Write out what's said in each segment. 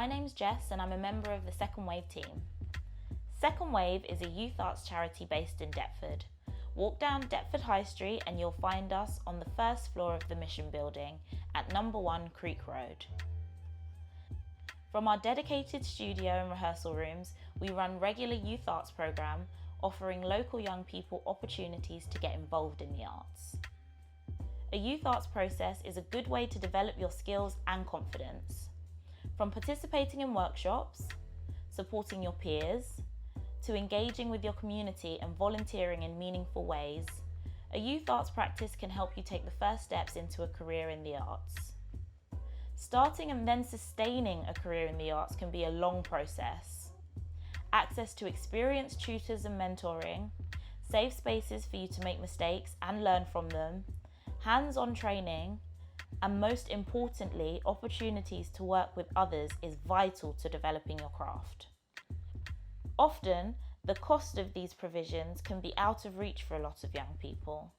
My name's Jess and I'm a member of the Second Wave team. Second Wave is a youth arts charity based in Deptford. Walk down Deptford High Street and you'll find us on the first floor of the Mission building at number 1 Creek Road. From our dedicated studio and rehearsal rooms, we run regular youth arts programme, offering local young people opportunities to get involved in the arts. A youth arts process is a good way to develop your skills and confidence. From participating in workshops, supporting your peers, to engaging with your community and volunteering in meaningful ways, a youth arts practice can help you take the first steps into a career in the arts. Starting and then sustaining a career in the arts can be a long process. Access to experienced tutors and mentoring, safe spaces for you to make mistakes and learn from them, hands-on training, and most importantly, opportunities to work with others is vital to developing your craft. Often, the cost of these provisions can be out of reach for a lot of young people.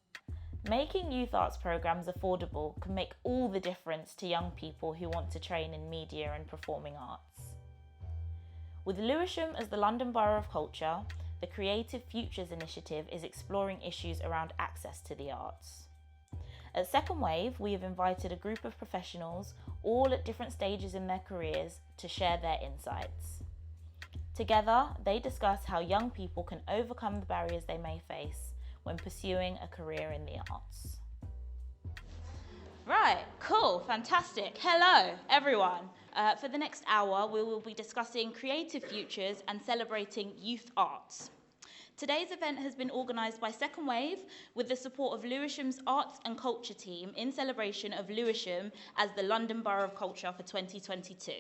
Making youth arts programmes affordable can make all the difference to young people who want to train in media and performing arts. With Lewisham as the London Borough of Culture, the Creative Futures Initiative is exploring issues around access to the arts. At Second Wave, we have invited a group of professionals, all at different stages in their careers, to share their insights. Together, they discuss how young people can overcome the barriers they may face when pursuing a career in the arts. Right, cool, fantastic. Hello, everyone. For the next hour, we will be discussing creative futures and celebrating youth arts. Today's event has been organised by Second Wave with the support of Lewisham's Arts and Culture team in celebration of Lewisham as the London Borough of Culture for 2022.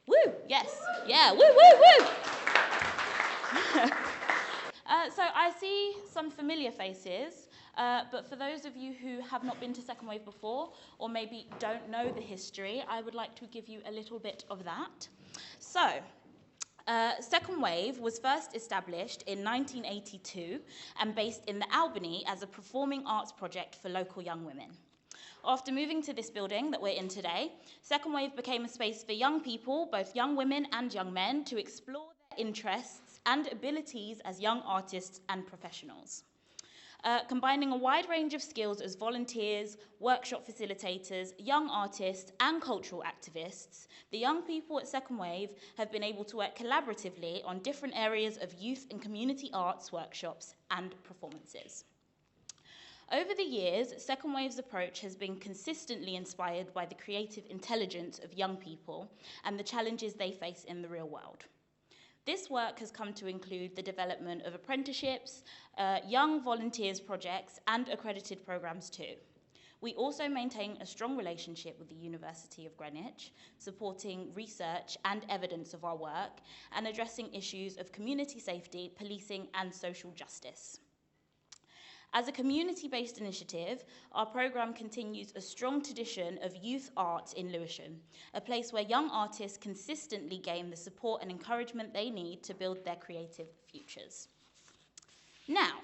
Woo! Yes, yeah, woo, woo, woo! So I see some familiar faces, but for those of you who have not been to Second Wave before, or maybe don't know the history, I would like to give you a little bit of that. So, Second Wave was first established in 1982 and based in the Albany as a performing arts project for local young women. After moving to this building that we're in today, Second Wave became a space for young people, both young women and young men, to explore their interests and abilities as young artists and professionals. Combining a wide range of skills as volunteers, workshop facilitators, young artists, and cultural activists, the young people at Second Wave have been able to work collaboratively on different areas of youth and community arts workshops and performances. Over the years, Second Wave's approach has been consistently inspired by the creative intelligence of young people and the challenges they face in the real world. This work has come to include the development of apprenticeships, young volunteers projects, and accredited programs too. We also maintain a strong relationship with the University of Greenwich, supporting research and evidence of our work, and addressing issues of community safety, policing, and social justice. As a community-based initiative, our programme continues a strong tradition of youth arts in Lewisham, a place where young artists consistently gain the support and encouragement they need to build their creative futures. Now,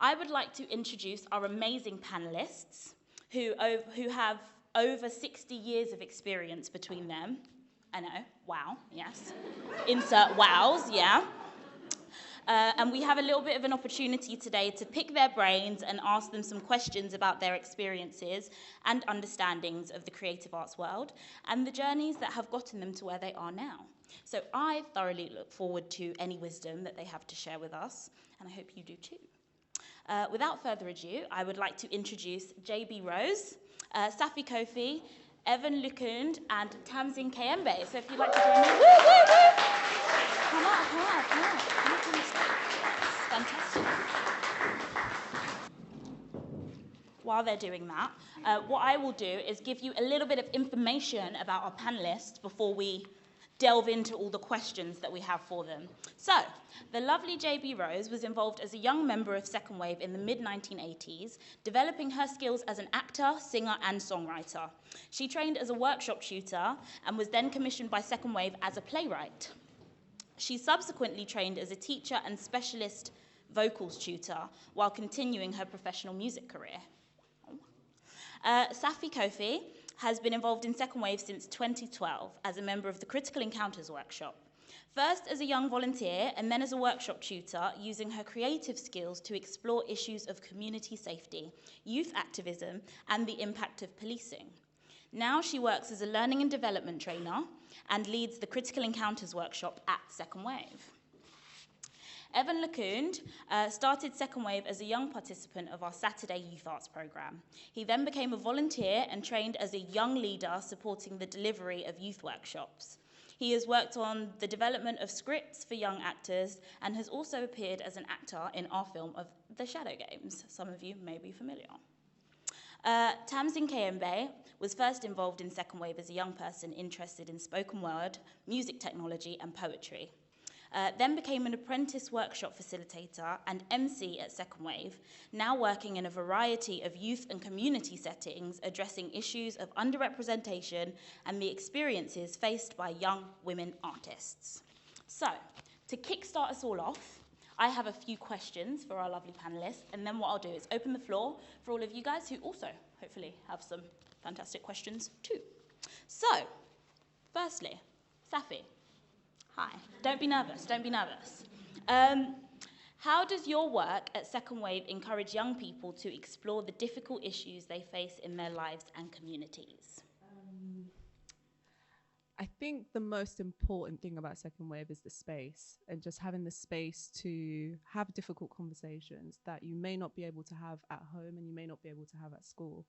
I would like to introduce our amazing panellists who have over 60 years of experience between them. I know, wow, yes. Insert wows, yeah. And we have a little bit of an opportunity today to pick their brains and ask them some questions about their experiences and understandings of the creative arts world and the journeys that have gotten them to where they are now. So I thoroughly look forward to any wisdom that they have to share with us, and I hope you do too. Without further ado, I would like to introduce JB Rose, Safi Kofi, Evan Lukund, and Tamzin Kayembe. So if you'd like to join me. Woo, woo, woo! Come on the stage. Yes, fantastic. While they're doing that, what I will do is give you a little bit of information about our panellists before we delve into all the questions that we have for them. So, the lovely JB Rose was involved as a young member of Second Wave in the mid-1980s, developing her skills as an actor, singer, and songwriter. She trained as a workshop tutor and was then commissioned by Second Wave as a playwright. She subsequently trained as a teacher and specialist vocals tutor while continuing her professional music career. Safi Kofi has been involved in Second Wave since 2012 as a member of the Critical Encounters workshop. First as a young volunteer and then as a workshop tutor, using her creative skills to explore issues of community safety, youth activism, and the impact of policing. Now she works as a learning and development trainer and leads the Critical Encounters workshop at Second Wave. Evan Lacund started Second Wave as a young participant of our Saturday Youth Arts programme. He then became a volunteer and trained as a young leader supporting the delivery of youth workshops. He has worked on the development of scripts for young actors and has also appeared as an actor in our film of The Shadow Games. Some of you may be familiar. Tamsin Kayembe was first involved in Second Wave as a young person interested in spoken word, music technology and poetry. Then became an apprentice workshop facilitator and MC at Second Wave, now working in a variety of youth and community settings addressing issues of underrepresentation and the experiences faced by young women artists. So, to kickstart us all off, I have a few questions for our lovely panellists, and then what I'll do is open the floor for all of you guys who also hopefully have some fantastic questions too. So, firstly, Safi. Hi. Don't be nervous, don't be nervous. How does your work at Second Wave encourage young people to explore the difficult issues they face in their lives and communities? I think the most important thing about Second Wave is the space, and just having the space to have difficult conversations that you may not be able to have at home and you may not be able to have at school.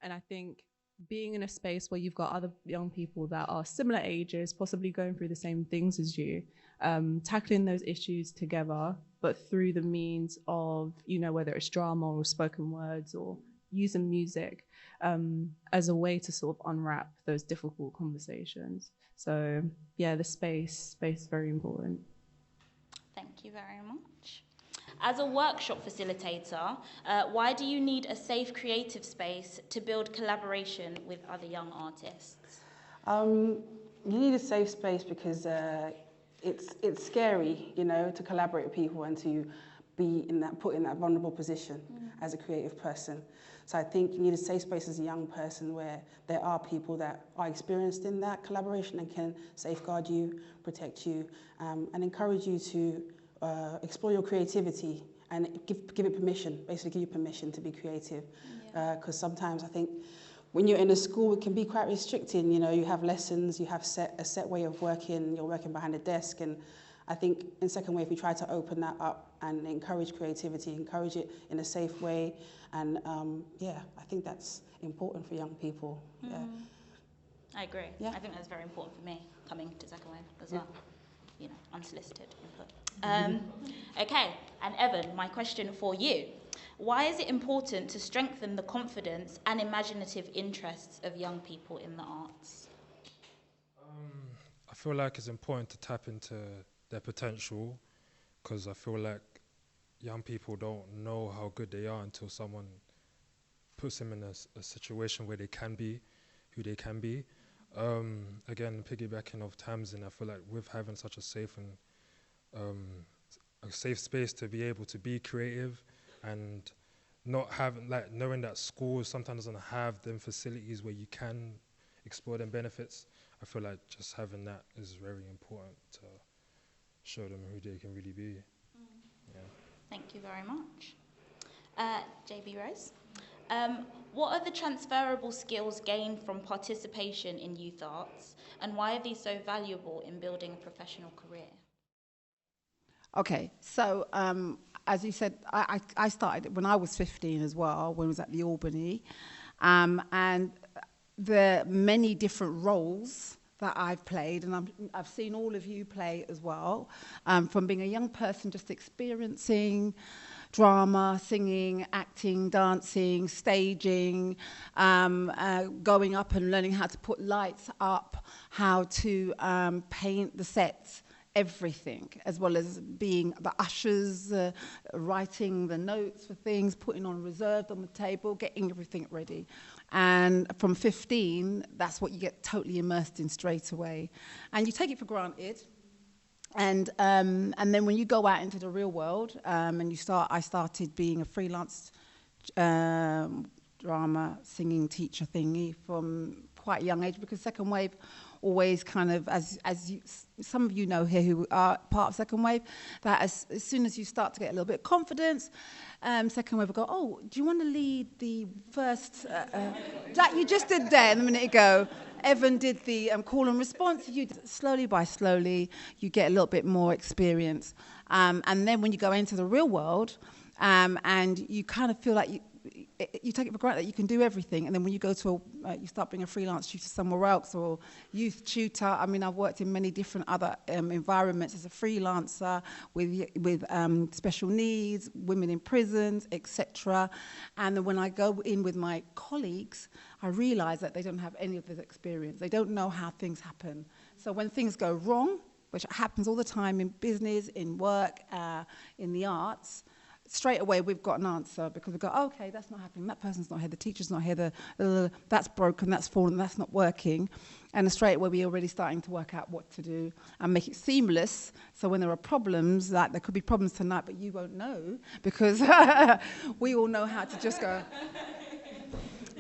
And I think being in a space where you've got other young people that are similar ages, possibly going through the same things as you, tackling those issues together, but through the means of, you know, whether it's drama or spoken words or using music as a way to sort of unwrap those difficult conversations. So yeah, the space is very important. Thank you very much. As a workshop facilitator, why do you need a safe creative space to build collaboration with other young artists? You need a safe space because it's scary, you know, to collaborate with people and to be put in that vulnerable position as a creative person. So I think you need a safe space as a young person where there are people that are experienced in that collaboration and can safeguard you, protect you, and encourage you to explore your creativity and give it permission, basically give you permission to be creative. Because sometimes I think when you're in a school, it can be quite restricting. You know, you have lessons, you have a set way of working, you're working behind a desk. And I think in Second Wave, we try to open that up and encourage creativity, encourage it in a safe way. And yeah, I think that's important for young people. Yeah. I agree. Yeah. I think that's very important for me, coming to Second Wave as well. You know, unsolicited input. Okay, and Evan, my question for you. Why is it important to strengthen the confidence and imaginative interests of young people in the arts? I feel like it's important to tap into their potential, because I feel like young people don't know how good they are until someone puts them in a situation where they can be who they can be. Again, piggybacking off Tamsin, I feel like with having such a safe space to be able to be creative and not having, like, knowing that schools sometimes doesn't have them facilities where you can explore them benefits, I feel like just having that is very important to show them who they can really be. Yeah. Thank you very much. JB Rose, what are the transferable skills gained from participation in youth arts, and why are these so valuable in building a professional career? Okay, so as you said, I started when I was 15 as well, when I was at the Albany, and the many different roles that I've played, and I've seen all of you play as well, from being a young person just experiencing drama, singing, acting, dancing, staging, going up and learning how to put lights up, how to paint the sets, everything, as well as being the ushers, writing the notes for things, putting on reserved on the table, getting everything ready. And from 15, that's what you get totally immersed in straight away. And you take it for granted. And then when you go out into the real world, I started being a freelance drama singing teacher thingy from quite a young age, because second wave always kind of, some of you know here who are part of second wave, that as soon as you start to get a little bit of confidence, second wave will go, oh, do you want to lead the first, like you just did there a minute ago. Evan did the call and response. You slowly by slowly, you get a little bit more experience. And then when you go into the real world, and you kind of feel like you take it for granted that you can do everything. And then when you go to you start being a freelance tutor somewhere else, or youth tutor. I mean, I've worked in many different other environments as a freelancer with special needs, women in prisons, etc. And then when I go in with my colleagues, I realize that they don't have any of this experience. They don't know how things happen. So when things go wrong, which happens all the time in business, in work, in the arts, straight away we've got an answer, because we go, okay, that's not happening, that person's not here, the teacher's not here, that's broken, that's fallen, that's not working. And straight away we're already starting to work out what to do and make it seamless, so when there are problems, like there could be problems tonight, but you won't know, because we all know how to just go,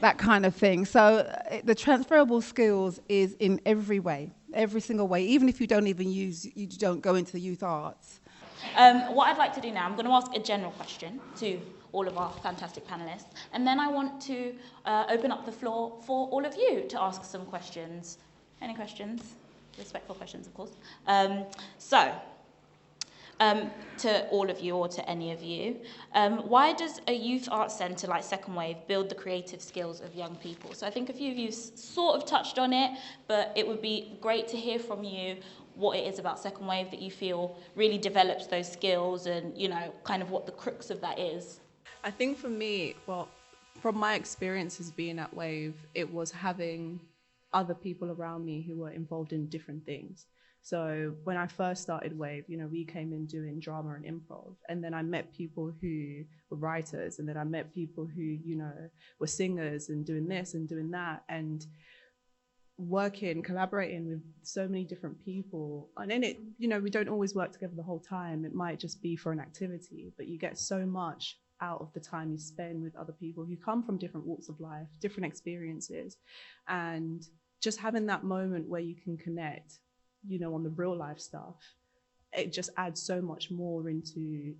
that kind of thing. So the transferable skills is in every way, every single way, even if you don't go into the youth arts. What I'd like to do now, I'm going to ask a general question to all of our fantastic panellists, and then I want to open up the floor for all of you to ask some questions. Any questions? Respectful questions, of course. To all of you, or to any of you, why does a youth arts centre like Second Wave build the creative skills of young people? So I think a few of you sort of touched on it, but it would be great to hear from you what it is about Second Wave that you feel really develops those skills, and, you know, kind of what the crux of that is. I think for me, well, from my experiences being at Wave, it was having other people around me who were involved in different things. So when I first started Wave, you know, we came in doing drama and improv, and then I met people who were writers, and then I met people who, you know, were singers and doing this and doing that, and collaborating with so many different people. And in it, you know, we don't always work together the whole time. It might just be for an activity, but you get so much out of the time you spend with other people who come from different walks of life, different experiences, and just having that moment where you can connect, you know, on the real life stuff, it just adds so much more into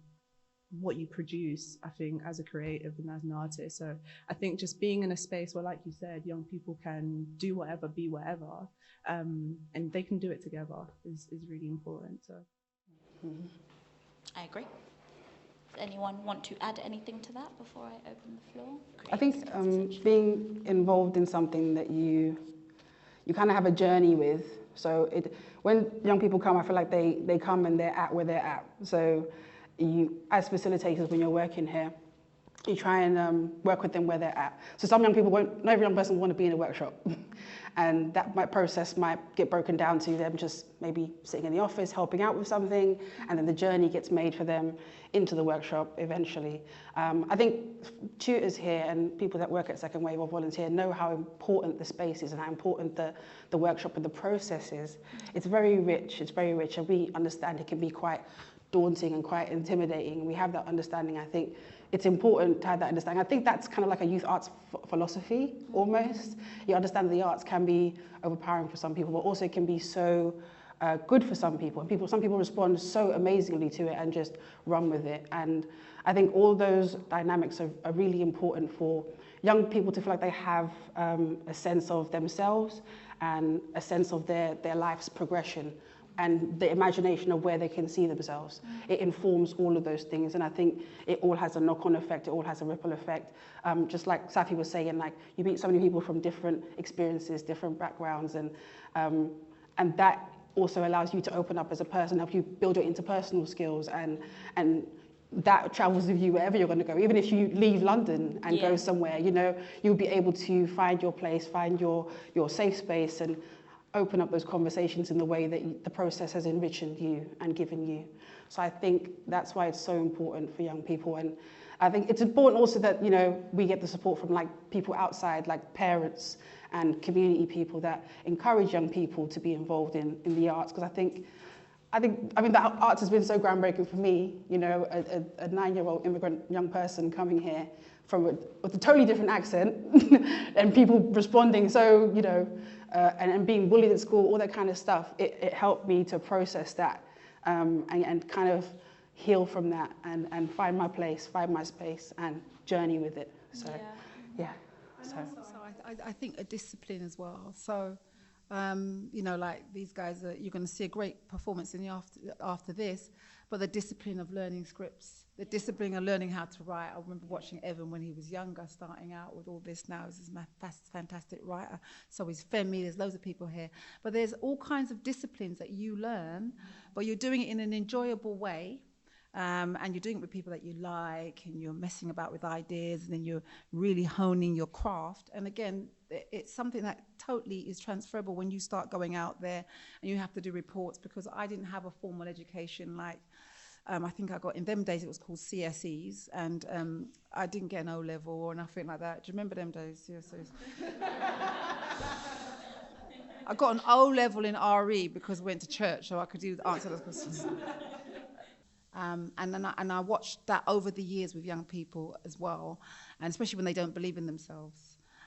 what you produce, I think, as a creative and as an artist. So I think just being in a space where, like you said, young people can do whatever, be whatever, and they can do it together is really important. So I agree. Does anyone want to add anything to that before I open the floor? I think being involved in something that you kind of have a journey with. So when young people come, I feel like they come and they're at where they're at. So you, as facilitators, when you're working here, you try and work with them where they're at. So some young people not every young person will want to be in a workshop. And that process might get broken down to them just maybe sitting in the office, helping out with something, and then the journey gets made for them into the workshop eventually. I think tutors here and people that work at Second Wave or volunteer know how important the space is and how important the workshop and the process is. It's very rich, and we understand it can be quite daunting and quite intimidating. We have that understanding. I think it's important to have that understanding. I think that's kind of like a youth arts philosophy almost. You understand that the arts can be overpowering for some people, but also can be so good for some people. And some people respond so amazingly to it and just run with it. And I think all those dynamics are really important for young people to feel like they have a sense of themselves and a sense of their life's progression and the imagination of where they can see themselves. It informs all of those things, and I think it all has a knock-on effect, it all has a ripple effect. Just like Safi was saying, like, you meet so many people from different experiences, different backgrounds, and that also allows you to open up as a person, help you build your interpersonal skills, and that travels with you wherever you're going to go. Even if you leave London and go somewhere, you know, you'll be able to find your place, find your safe space, and open up those conversations in the way that the process has enriched you and given you. So I think that's why it's so important for young people. And I think it's important also that, you know, we get the support from like people outside, like parents and community people that encourage young people to be involved in the arts. Because I mean, the arts has been so groundbreaking for me, you know, a 9-year-old immigrant young person coming here with a totally different accent and people responding so, you know, and being bullied at school, all that kind of stuff. It helped me to process that and kind of heal from that and find my place, find my space and journey with it. So, yeah. So. I think a discipline as well. So, you know, like these guys, you're going to see a great performance in the after this, but the discipline of learning scripts, the discipline of learning how to write. I remember watching Evan when he was younger, starting out with all this. Now he's a fantastic writer. So is Femi. There's loads of people here, but there's all kinds of disciplines that you learn, but you're doing it in an enjoyable way. And you're doing it with people that you like, and you're messing about with ideas, and then you're really honing your craft. And again, it's something that totally is transferable when you start going out there and you have to do reports, because I didn't have a formal education like I think I got in them days. It was called CSEs, and I didn't get an O level or nothing like that. Do you remember them days, CSEs? I got an O level in RE because I went to church, so I could answer those questions. And I watched that over the years with young people as well, and especially when they don't believe in themselves,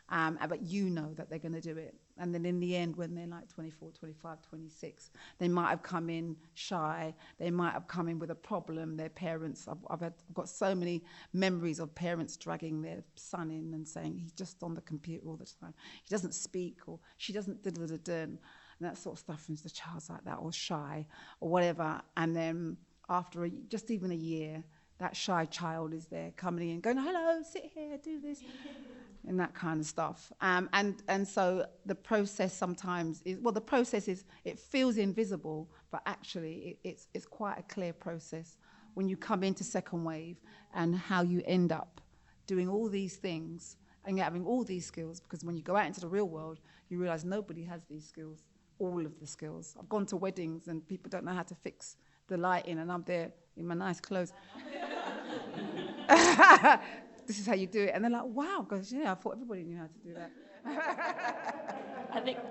but you know that they're going to do it. And then in the end, when they're like 24, 25, 26, they might have come in shy, they might have come in with a problem. Their parents, I've got so many memories of parents dragging their son in and saying, he's just on the computer all the time, he doesn't speak, or she doesn't da-da-da-da, and that sort of stuff, and the child's like that, or shy, or whatever. And then after just even a year, that shy child is there coming in, going, hello, sit here, do this, and that kind of stuff. And so the process sometimes is, well, the process is, it feels invisible, but actually it's quite a clear process when you come into second wave, and how you end up doing all these things and having all these skills, because when you go out into the real world, you realize nobody has these skills, all of the skills. I've gone to weddings and people don't know how to fix the lighting, and I'm there in my nice clothes. This is how you do it. And they're like, wow, because I thought everybody knew how to do that.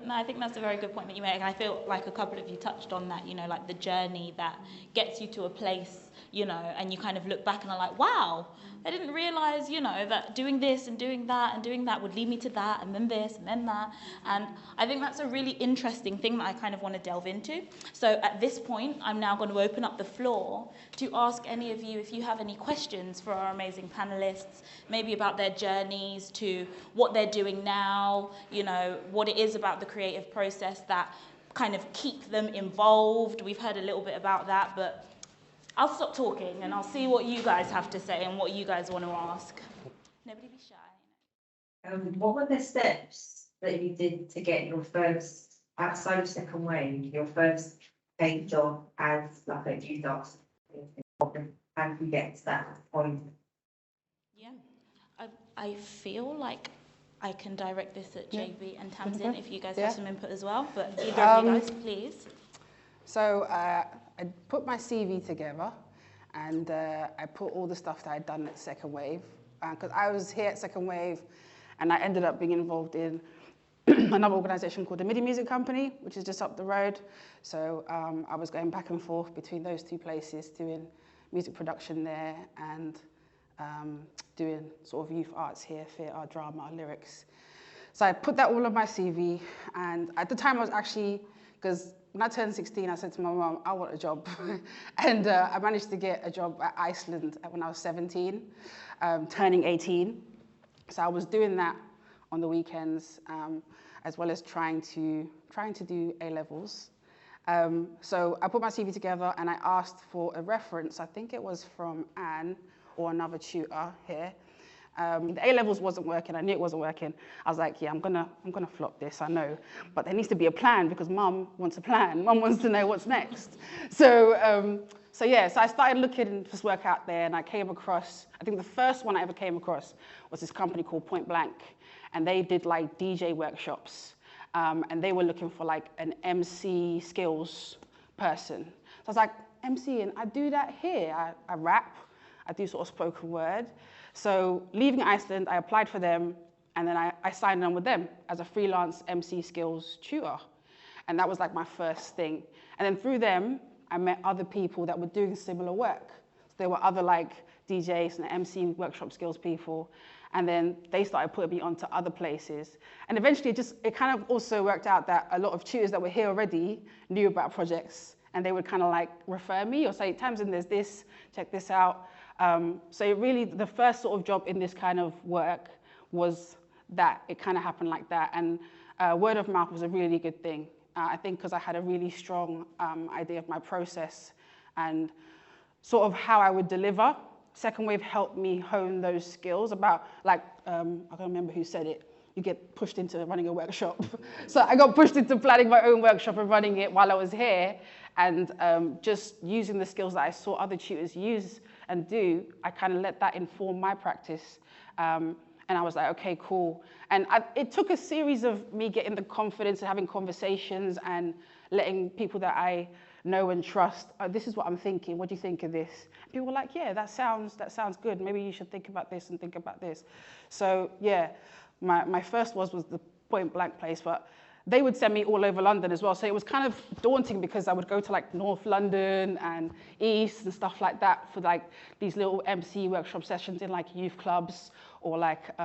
I think that's a very good point that you make. And I feel like a couple of you touched on that, like the journey that gets you to a place, and you kind of look back and are like, wow, I didn't realize, that doing this and doing that would lead me to that, and then this and then that. And I think that's a really interesting thing that I kind of want to delve into. So at this point, I'm now going to open up the floor to ask any of you if you have any questions for our amazing panelists, maybe about their journeys to what they're doing now, what it is about the creative process that kind of keep them involved. We've heard a little bit about that, but I'll stop talking and I'll see what you guys have to say and what you guys want to ask. Nobody be shy. What were the steps that you did to get your first, outside of second wave, your first paid job as like a youth arts? How did you get to that point? Yeah, I feel like I can direct this at JB and Tamsin if you guys have some input as well, but either of you guys, please. So I put my CV together, and I put all the stuff that I'd done at Second Wave, because I was here at Second Wave, and I ended up being involved in another organisation called the MIDI Music Company, which is just up the road. So I was going back and forth between those two places, doing music production there and doing sort of youth arts here, theatre, drama, lyrics. So I put that all on my CV, and at the time I was actually, because when I turned 16, I said to my mum, I want a job. And I managed to get a job at Iceland when I was 17, turning 18. So I was doing that on the weekends, as well as trying to do A-levels. So I put my CV together and I asked for a reference. I think it was from Anne or another tutor here. The A-levels wasn't working. I knew it wasn't working. I was like, yeah, I'm gonna flop this, I know. But there needs to be a plan, because Mum wants a plan. Mum wants to know what's next. So I started looking for work out there, and I came across, I think the first one I ever came across was this company called Point Blank, and they did like DJ workshops, and they were looking for like an MC skills person. So I was like, MCing, I do that here. I rap, I do sort of spoken word. So leaving Iceland, I applied for them, and then I signed on with them as a freelance MC skills tutor. And that was like my first thing. And then through them, I met other people that were doing similar work. So there were other like DJ, some MC workshop skills people. And then they started putting me onto other places. And eventually it kind of also worked out that a lot of tutors that were here already knew about projects, and they would kind of like refer me or say, Tamsin, there's this, check this out. So really the first sort of job in this kind of work was that. It kind of happened like that. And word of mouth was a really good thing. I think because I had a really strong idea of my process and sort of how I would deliver. Second Wave helped me hone those skills about, like, I can't remember who said it, you get pushed into running a workshop. So I got pushed into planning my own workshop and running it while I was here, and just using the skills that I saw other tutors use and do, I kind of let that inform my practice. And I was like, okay, cool. And it took a series of me getting the confidence and having conversations and letting people that I know and trust, this is what I'm thinking, what do you think of this? People were like, yeah, that sounds good. Maybe you should think about this and think about this. So yeah, my first was the point blank place, but they would send me all over London as well. So it was kind of daunting because I would go to like North London and East and stuff like that for like these little MC workshop sessions in like youth clubs or like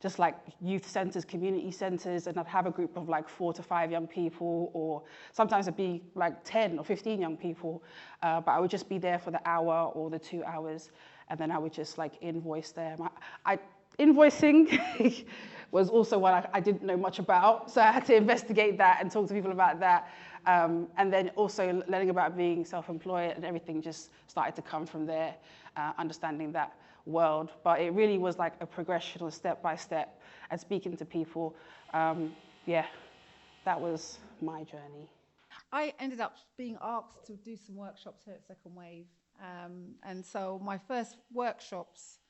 just like youth centres, community centres, and I'd have a group of like 4 to 5 young people, or sometimes it'd be like 10 or 15 young people, but I would just be there for the hour or the 2 hours, and then I would just like invoice them. Invoicing was also what I didn't know much about, so I had to investigate that and talk to people about that, and then also learning about being self-employed, and everything just started to come from there, understanding that world. But it really was like a progression, step by step, and speaking to people. Yeah, that was my journey. I ended up being asked to do some workshops here at Second Wave, and so my first workshops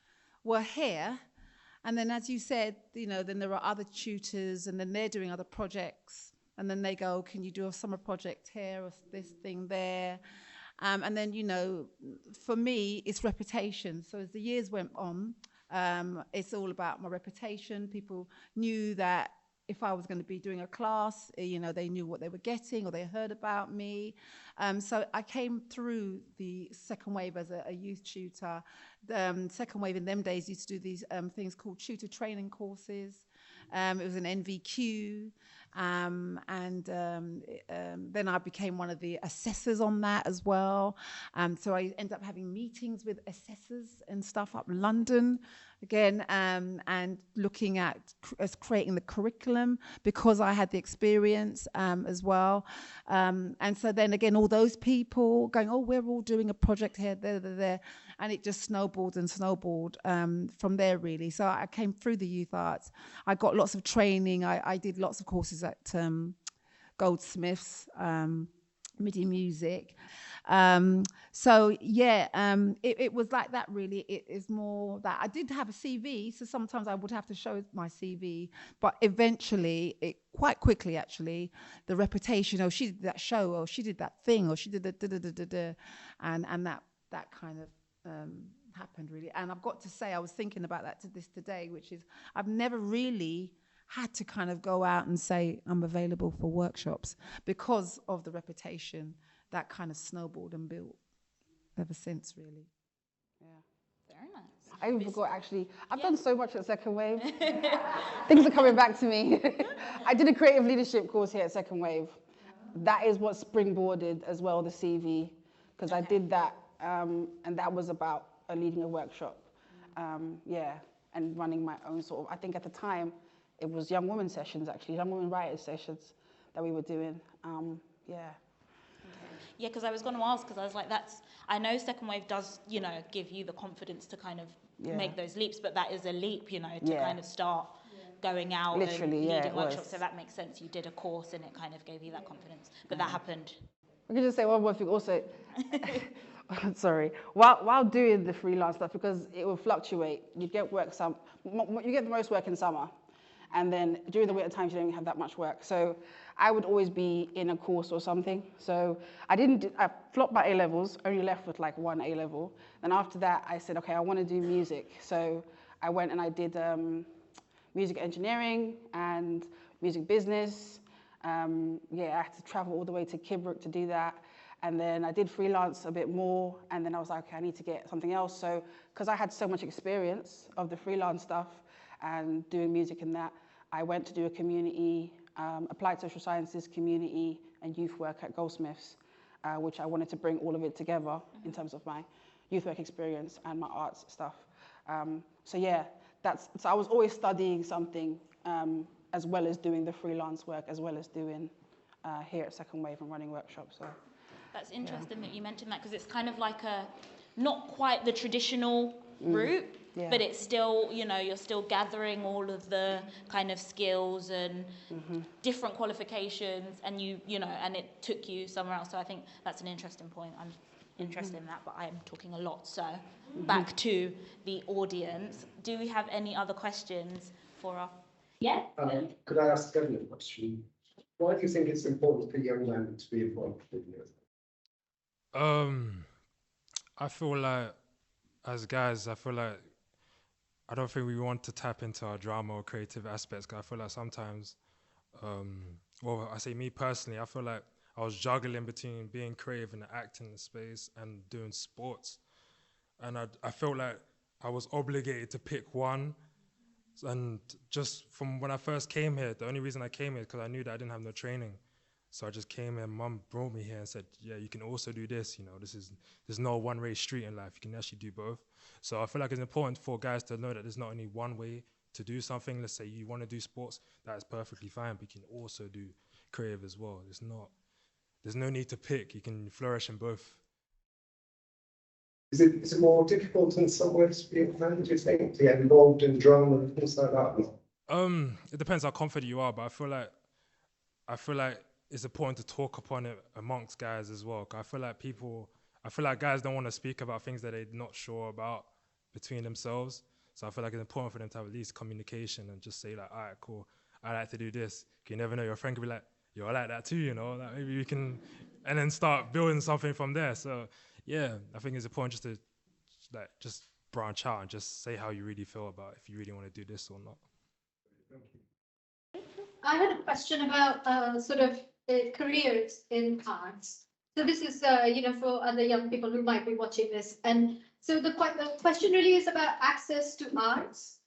were here. And then, as you said, you know, then there are other tutors, and then they're doing other projects, and then they go, can you do a summer project here or this thing there? And then, you know, for me, it's reputation. So as the years went on, it's all about my reputation. People knew that if I was going to be doing a class, you know, they knew what they were getting or they heard about me. So I came through the Second Wave as a youth tutor. Second Wave in them days used to do these things called tutor training courses. It was an NVQ. Then I became one of the assessors on that as well. So I ended up having meetings with assessors and stuff up London again, and looking at creating the curriculum because I had the experience as well. And so then again, all those people going, oh, we're all doing a project here, there. And it just snowballed and snowballed from there, really. So I came through the youth arts. I got lots of training. I did lots of courses at Goldsmiths, MIDI music. So yeah, it was like that, really. It is more that I did have a CV, so sometimes I would have to show my CV, but eventually, quite quickly actually, the reputation, oh, she did that show, or she did that thing, or she did the da-da-da-da-da, and that kind of happened, really. And I've got to say, I was thinking about that today, which is I've never really had to kind of go out and say I'm available for workshops because of the reputation that kind of snowballed and built ever since, really. Yeah. Very nice. I even forgot, actually. I've done so much at Second Wave. Things are coming back to me. I did a creative leadership course here at Second Wave. That is what springboarded as well the CV, because I did that, and that was about leading a workshop. Yeah, and running my own sort of, I think at the time, it was young women sessions, actually, young women writers sessions that we were doing. Yeah. Yeah, because I was going to ask, because I was like, I know Second Wave does, you know, give you the confidence to kind of make those leaps, but that is a leap, you know, to kind of start going out and leading workshops. So that makes sense. You did a course and it kind of gave you that confidence. But that happened. I can just say one more thing also. Sorry. While doing the freelance stuff, because it will fluctuate, you get the most work in summer. And then during the winter times, you don't have that much work. So I would always be in a course or something. So I flopped my A-levels, only left with like 1 A-level. Then after that, I said, okay, I want to do music. So I went and I did music engineering and music business. Yeah, I had to travel all the way to Kidbrooke to do that. And then I did freelance a bit more, and then I was like, okay, I need to get something else. So, because I had so much experience of the freelance stuff and doing music and that, I went to do a community, applied social sciences community and youth work at Goldsmiths, which I wanted to bring all of it together in terms of my youth work experience and my arts stuff. So yeah, so I was always studying something as well as doing the freelance work, as well as doing here at Second Wave and running workshops. So that's interesting that you mentioned that, because it's kind of like a, not quite the traditional route, but it's still, you know, you're still gathering all of the kind of skills and different qualifications, and you know, and it took you somewhere else. So I think that's an interesting point. I'm interested in that, but I am talking a lot. So back to the audience. Do we have any other questions for us? Yeah. Could I ask Gavin a question? Why do you think it's important for young men to be involved in this? I feel like, as guys, I don't think we want to tap into our drama or creative aspects, because I feel like sometimes, well, I say me personally, I feel like I was juggling between being creative in the acting space and doing sports. And I felt like I was obligated to pick one. And just from when I first came here, the only reason I came here is because I knew that I didn't have no training. So I just came here, Mum brought me here and said, yeah, you can also do this, you know, there's no one-way street in life, you can actually do both. So I feel like it's important for guys to know that there's not only one way to do something. Let's say you want to do sports, that is perfectly fine, but you can also do creative as well. There's no need to pick, you can flourish in both. Is it more difficult in some ways to be a fan, do you think, to get involved in drama and things like that? It depends how confident you are, but I feel like it's important to talk upon it amongst guys as well. I feel like guys don't want to speak about things that they're not sure about between themselves. So I feel like it's important for them to have at least communication and just say like, all right, cool, I like to do this. You never know, your friend could be like, yo, I like that too, you know, like maybe we can, and then start building something from there. So yeah, I think it's important just to just branch out and just say how you really feel about if you really want to do this or not. I had a question about careers in arts. So this is, for other young people who might be watching this. And so the question really is about access to arts.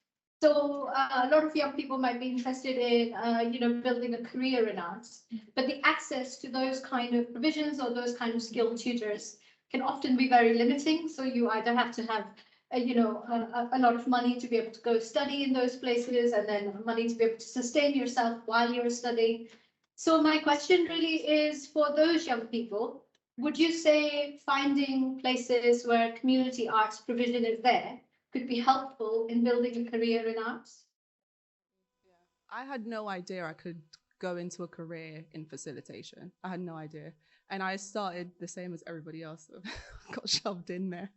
So a lot of young people might be interested in, building a career in arts, but the access to those kind of provisions or those kind of skilled tutors can often be very limiting. So you either have to have a lot of money to be able to go study in those places, and then money to be able to sustain yourself while you're studying. So my question really is, for those young people, would you say finding places where community arts provision is there could be helpful in building a career in arts? I had no idea I could go into a career in facilitation. I had no idea. And I started the same as everybody else. Got shoved in there.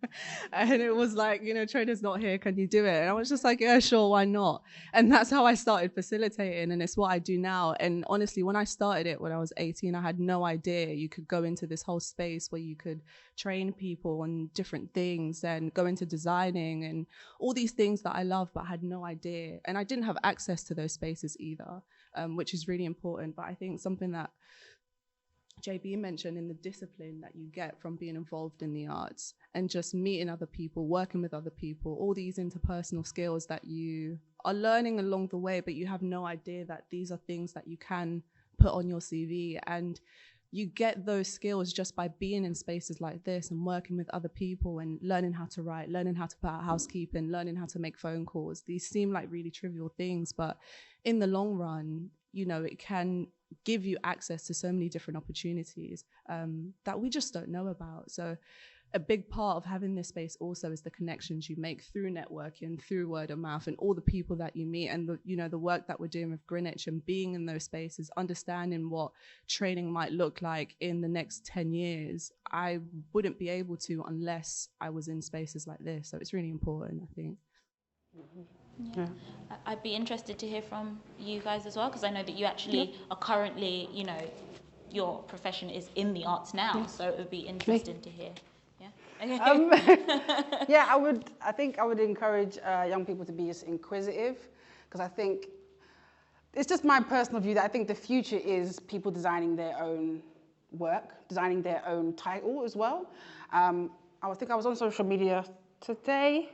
And it was like, trainer's not here, can you do it? And I was just like, yeah, sure, why not? And that's how I started facilitating, and it's what I do now. And honestly, when I started it when I was 18, I had no idea you could go into this whole space where you could train people on different things and go into designing and all these things that I love, but I had no idea. And I didn't have access to those spaces either, which is really important. But I think something that JB mentioned in the discipline that you get from being involved in the arts and just meeting other people, working with other people, all these interpersonal skills that you are learning along the way, but you have no idea that these are things that you can put on your CV. And you get those skills just by being in spaces like this and working with other people and learning how to write, learning how to put out housekeeping, learning how to make phone calls. These seem like really trivial things, but in the long run, it can give you access to so many different opportunities that we just don't know about. So a big part of having this space also is the connections you make through networking, through word of mouth, and all the people that you meet, and the work that we're doing with Greenwich and being in those spaces, understanding what training might look like in the next 10 years. I wouldn't be able to unless I was in spaces like this. So it's really important, I think. Yeah. I'd be interested to hear from you guys as well, because I know that you actually are currently, your profession is in the arts now, so it would be interesting to hear. Yeah. Okay. I think I would encourage young people to be just inquisitive, because I think it's just my personal view that I think the future is people designing their own work, designing their own title as well. I think I was on social media today,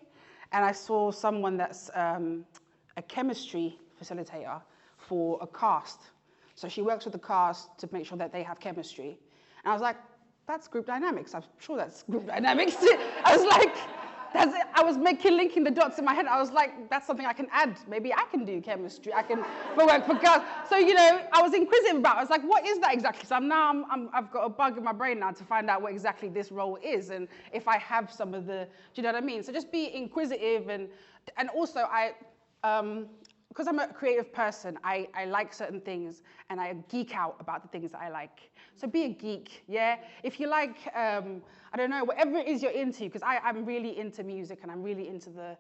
and I saw someone that's a chemistry facilitator for a cast. So she works with the cast to make sure that they have chemistry. And I was like, that's group dynamics. I'm sure that's group dynamics. I was like, that's it. I was linking the dots in my head. I was like, that's something I can add. Maybe I can do chemistry. I can work for cast. So, you know, I was inquisitive about it. I was like, what is that exactly? So I've got a bug in my brain now to find out what exactly this role is and if I have some of the, do you know what I mean? So just be inquisitive and also because I'm a creative person, I like certain things and I geek out about the things that I like. So be a geek, yeah? If you like, I don't know, whatever it is you're into, because I'm really into music and I'm really into the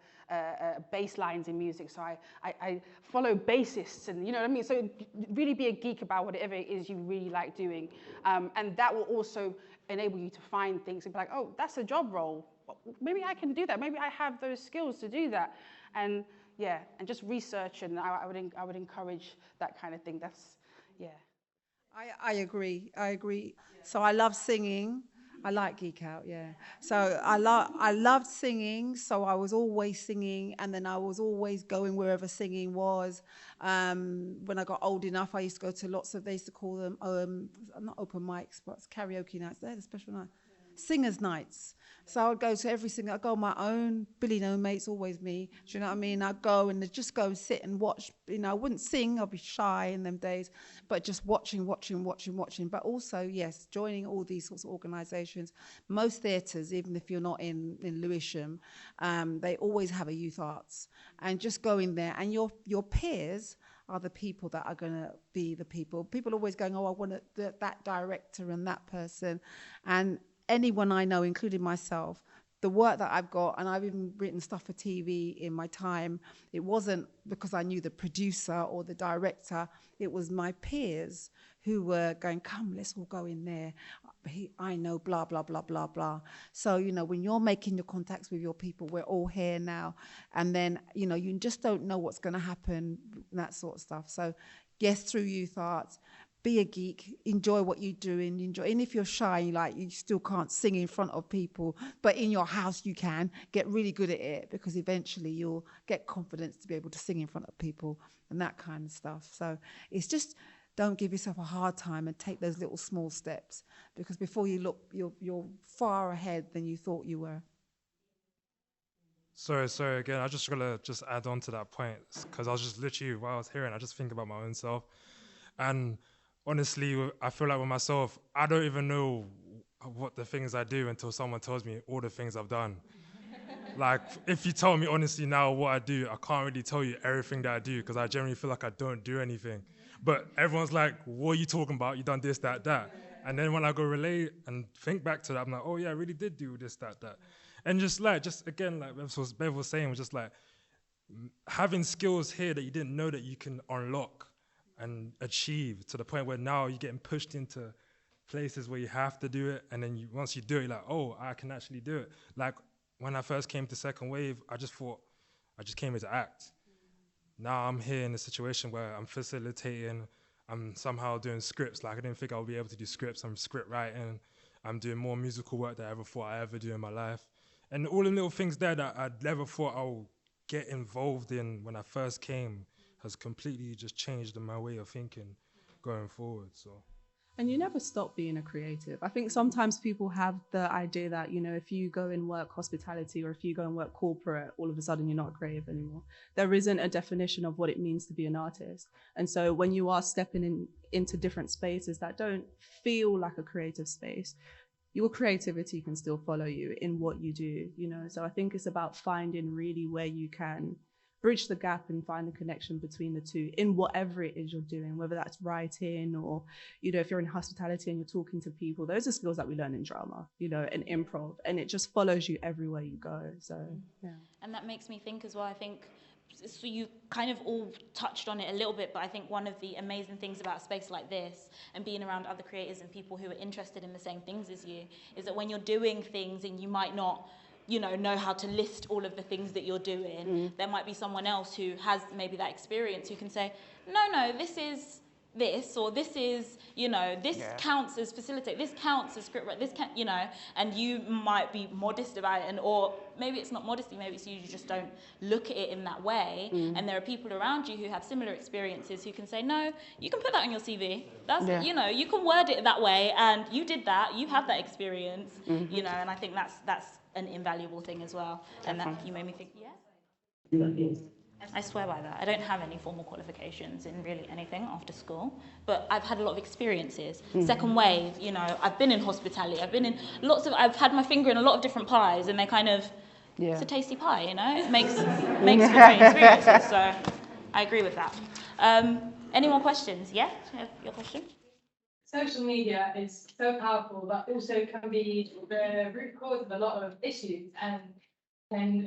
bass lines in music. So I follow bassists and you know what I mean? So really be a geek about whatever it is you really like doing. And that will also enable you to find things and be like, oh, that's a job role. Maybe I can do that. Maybe I have those skills to do that. And yeah, and just research, and I would encourage that kind of thing. That's, yeah. I agree. So I love singing. I like geek out, yeah. So I loved singing, so I was always singing, and then I was always going wherever singing was. When I got old enough, I used to go to lots of, they used to call them, not open mics, but karaoke nights. They're the special night. Singers' nights. So I would go to every single, I'd go on my own, Billy No Mates, always me. Do you know what I mean? I'd go and just go and sit and watch. You know, I wouldn't sing, I'd be shy in them days, but just watching. But also, yes, joining all these sorts of organisations. Most theatres, even if you're not in Lewisham, they always have a youth arts. And just going there, and your peers are the people that are going to be the people. People always going, oh, I want that director and that person. And anyone I know, including myself, the work that I've got, and I've even written stuff for TV in my time, it wasn't because I knew the producer or the director, it was my peers who were going, come, let's all go in there. I know, blah, blah, blah, blah, blah. So, you know, when you're making your contacts with your people, we're all here now. And then, you know, you just don't know what's going to happen, that sort of stuff. So, yes, through youth arts, be a geek, enjoy what you're doing, enjoy. And if you're shy, like you still can't sing in front of people, but in your house you can, get really good at it because eventually you'll get confidence to be able to sing in front of people and that kind of stuff. So it's just, don't give yourself a hard time and take those little small steps because before you look, you're far ahead than you thought you were. Sorry again, I just gotta add on to that point because I was just literally, while I was hearing, I just think about my own self. And honestly, I feel like with myself, I don't even know what the things I do until someone tells me all the things I've done. Like, if you tell me honestly now what I do, I can't really tell you everything that I do because I generally feel like I don't do anything. But everyone's like, what are you talking about? You done this, that. And then when I go relate and think back to that, I'm like, oh yeah, I really did do this, that. And just again, like Bev was saying, was just like having skills here that you didn't know that you can unlock and achieve to the point where now you're getting pushed into places where you have to do it, and then once you do it, you're like, oh, I can actually do it. Like when I first came to Second Wave, I just thought I just came here to act. Now I'm here in a situation where I'm facilitating, I'm somehow doing scripts. Like I didn't think I would be able to do scripts. I'm script writing, I'm doing more musical work than I ever thought I ever do in my life. And all the little things there that I never thought I would get involved in when I first came has completely just changed my way of thinking going forward. So. And you never stop being a creative. I think sometimes people have the idea that, you know, if you go and work hospitality or if you go and work corporate, all of a sudden you're not a creative anymore. There isn't a definition of what it means to be an artist. And so when you are stepping into different spaces that don't feel like a creative space, your creativity can still follow you in what you do, you know? So I think it's about finding really where you can bridge the gap and find the connection between the two in whatever it is you're doing, whether that's writing or, you know, if you're in hospitality and you're talking to people, those are skills that we learn in drama, you know, and improv, and it just follows you everywhere you go. So, yeah. And that makes me think as well, I think, so you kind of all touched on it a little bit, but I think one of the amazing things about a space like this and being around other creators and people who are interested in the same things as you is that when you're doing things and you might not, you know how to list all of the things that you're doing, there might be someone else who has maybe that experience who can say, no, this is this, or this is, you know, this counts as facilitate, this counts as script, this can, you know, and you might be modest about it, and or maybe it's not modesty, maybe it's you just don't look at it in that way, and there are people around you who have similar experiences who can say, no, you can put that on your CV. That's, you know, you can word it that way, and you did that, you have that experience, you know, and I think that's an invaluable thing as well, and that you made me think, I swear by that. I don't have any formal qualifications in really anything after school, but I've had a lot of experiences. Second wave, you know, I've been in hospitality, I've had my finger in a lot of different pies, and they kind of, it's a tasty pie, you know? It makes for great experiences, so I agree with that. Any more questions? Yeah, your question? Social media is so powerful, but also can be the root cause of a lot of issues, and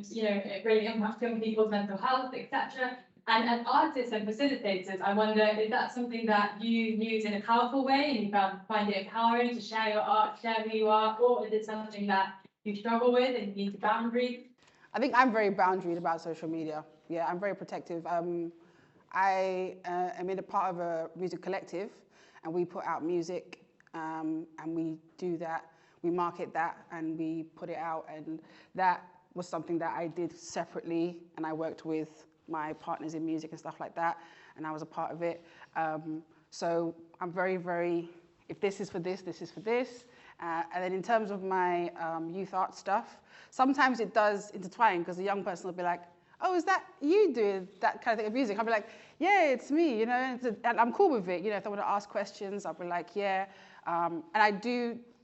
you know, it really impacts young people's mental health, etc. And as artists and facilitators, I wonder, is that something that you use in a powerful way and you find it empowering to share your art, share who you are, or is it something that you struggle with and you need to boundary? I think I'm very boundaried about social media. Yeah, I'm very protective. I am in a part of a music collective, and we put out music, and we do that, we market that, and we put it out, and that was something that I did separately, and I worked with my partners in music and stuff like that, and I was a part of it. So I'm very, very, if this is for this, this is for this. And then in terms of my youth art stuff, sometimes it does intertwine, because a young person will be like, oh, is that you doing that kind of thing of music? I'll be like, yeah, it's me, you know, and I'm cool with it. You know, if they want to ask questions, I'll be like, yeah. And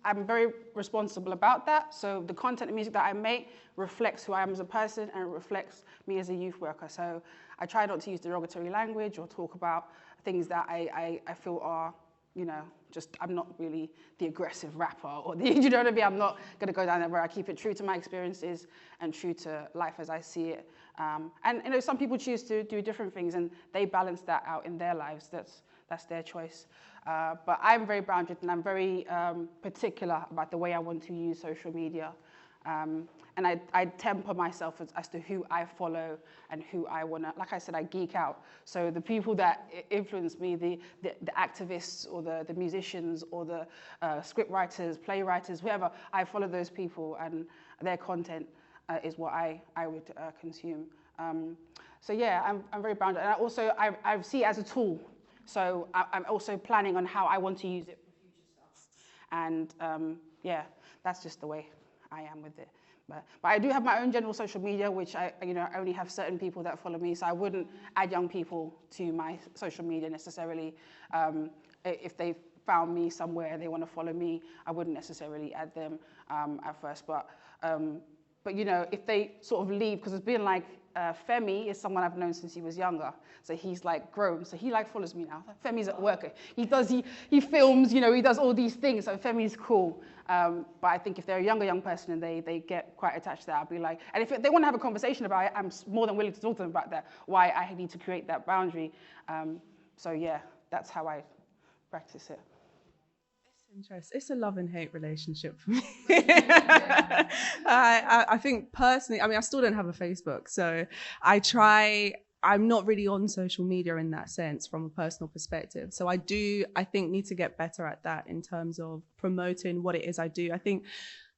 I'm very responsible about that. So the content of music that I make reflects who I am as a person, and it reflects me as a youth worker. So I try not to use derogatory language or talk about things that I feel are, you know, just, I'm not really the aggressive rapper or the, you know what I mean? I'm not going to go down there, where I keep it true to my experiences and true to life as I see it. And you know, some people choose to do different things, and they balance that out in their lives. That's their choice. But I'm very boundaried, and I'm very particular about the way I want to use social media. And I temper myself as to who I follow and who I want to, like I said, I geek out. So the people that influence me, the activists or the musicians or the script writers, playwriters, whoever, I follow those people, and their content is what I would consume. So yeah, I'm very bounded. And I see it as a tool. So I'm also planning on how I want to use it for future stuff. And yeah, that's just the way I am with it. But I do have my own general social media, which I only have certain people that follow me. So I wouldn't add young people to my social media necessarily. If they found me somewhere, they want to follow me, I wouldn't necessarily add them at first. But you know, if they sort of leave, because it's been like, Femi is someone I've known since he was younger. So he's like grown. So he like follows me now. Femi's at work. He films, you know, he does all these things. So Femi's cool. But I think if they're a young person and they get quite attached to that, I'll be like, and if they want to have a conversation about it, I'm more than willing to talk to them about that, why I need to create that boundary. So yeah, that's how I practice it. Interesting. It's a love and hate relationship for me. I think personally, I mean, I still don't have a Facebook, so I'm not really on social media in that sense from a personal perspective. So I think need to get better at that in terms of promoting what it is I do. I think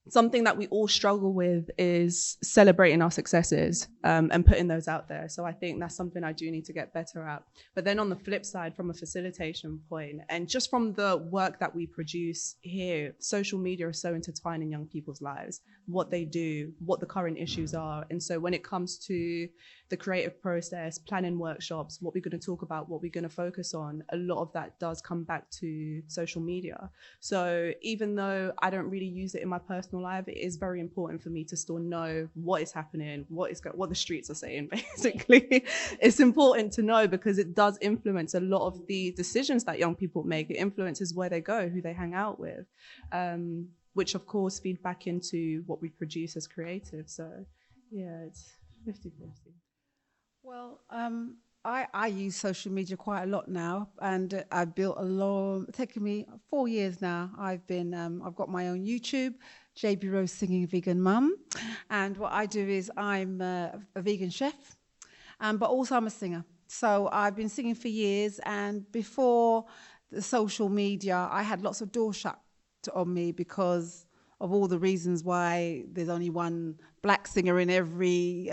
something that we all struggle with is celebrating our successes and putting those out there. So I think that's something I do need to get better at. But then on the flip side, from a facilitation point, and just from the work that we produce here, social media is so intertwined in young people's lives, what they do, what the current issues are. And so when it comes to the creative process, planning workshops, what we're going to talk about, what we're going to focus on, a lot of that does come back to social media. So even though I don't really use it in my personal life, it is very important for me to still know what is happening, what the streets are saying, basically. It's important to know because it does influence a lot of the decisions that young people make. It influences where they go, who they hang out with, which of course feed back into what we produce as creatives. So yeah, it's 50-50. Well, I use social media quite a lot now, and I've built taken me 4 years now. I've got my own YouTube, JB Rose Singing Vegan Mum, and what I do is I'm a vegan chef, but also I'm a singer. So I've been singing for years, and before the social media, I had lots of doors shut on me because of all the reasons why there's only one black singer in every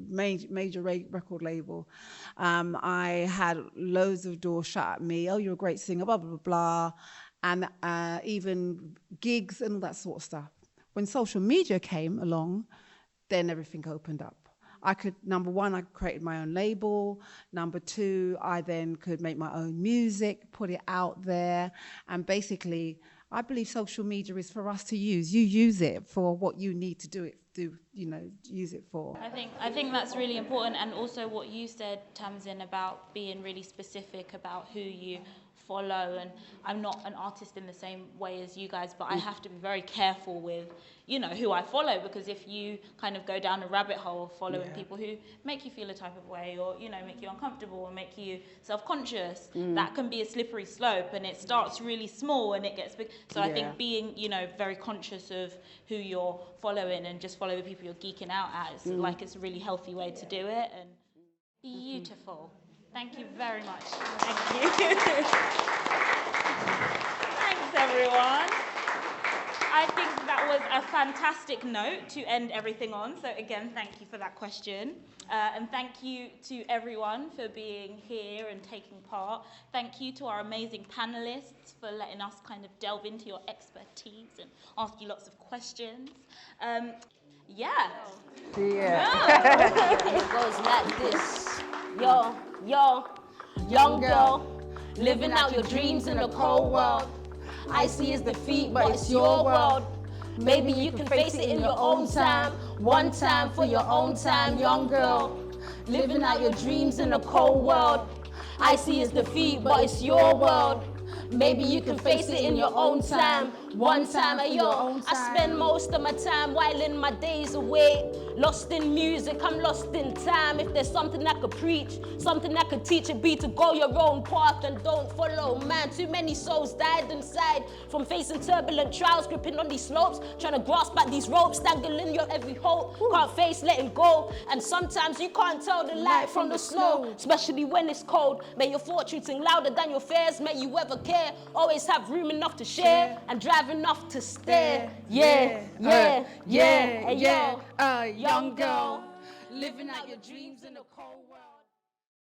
major record label. I had loads of doors shut at me. Oh, you're a great singer, blah, blah, blah, blah. And even gigs and all that sort of stuff. When social media came along, then everything opened up. I could, number one, I created my own label. Number two, I then could make my own music, put it out there. And basically, I believe social media is for us to use. You use it for what you need to use it for. I think that's really important, and also what you said, Tamsin, about being really specific about who you follow. And I'm not an artist in the same way as you guys, but I have to be very careful with, who I follow, because if you kind of go down a rabbit hole of following people who make you feel a type of way, or make you uncomfortable or make you self-conscious, that can be a slippery slope, and it starts really small and it gets big. So I think being very conscious of who you're following and just follow the people you're geeking out at, it's a really healthy way to do it. And beautiful. Thank you very much. Thank you. Thanks, everyone. I think that was a fantastic note to end everything on. So again, thank you for that question. And thank you to everyone for being here and taking part. Thank you to our amazing panelists for letting us kind of delve into your expertise and ask you lots of questions. Yeah. It goes like this. Yo, young girl, living out your dreams in a cold world. I see is defeat, but it's your world. Maybe you can face it in your own time. One time for your own time, young girl. Living out your dreams in a cold world. I see is defeat, but it's your world. Maybe you can face it in your own time. One time, I spend most of my time whiling my days away. Lost in music, I'm lost in time. If there's something I could preach, something I could teach, it'd be to go your own path and don't follow man. Too many souls died inside from facing turbulent trials, gripping on these slopes, trying to grasp at these ropes, dangling your every hope. Can't face letting go, and sometimes you can't tell the light from the snow, especially when it's cold. May your fortune sing louder than your fears. May you ever care, always have room enough to share and drive enough to stare. Young girl, living out your dreams in a cold world.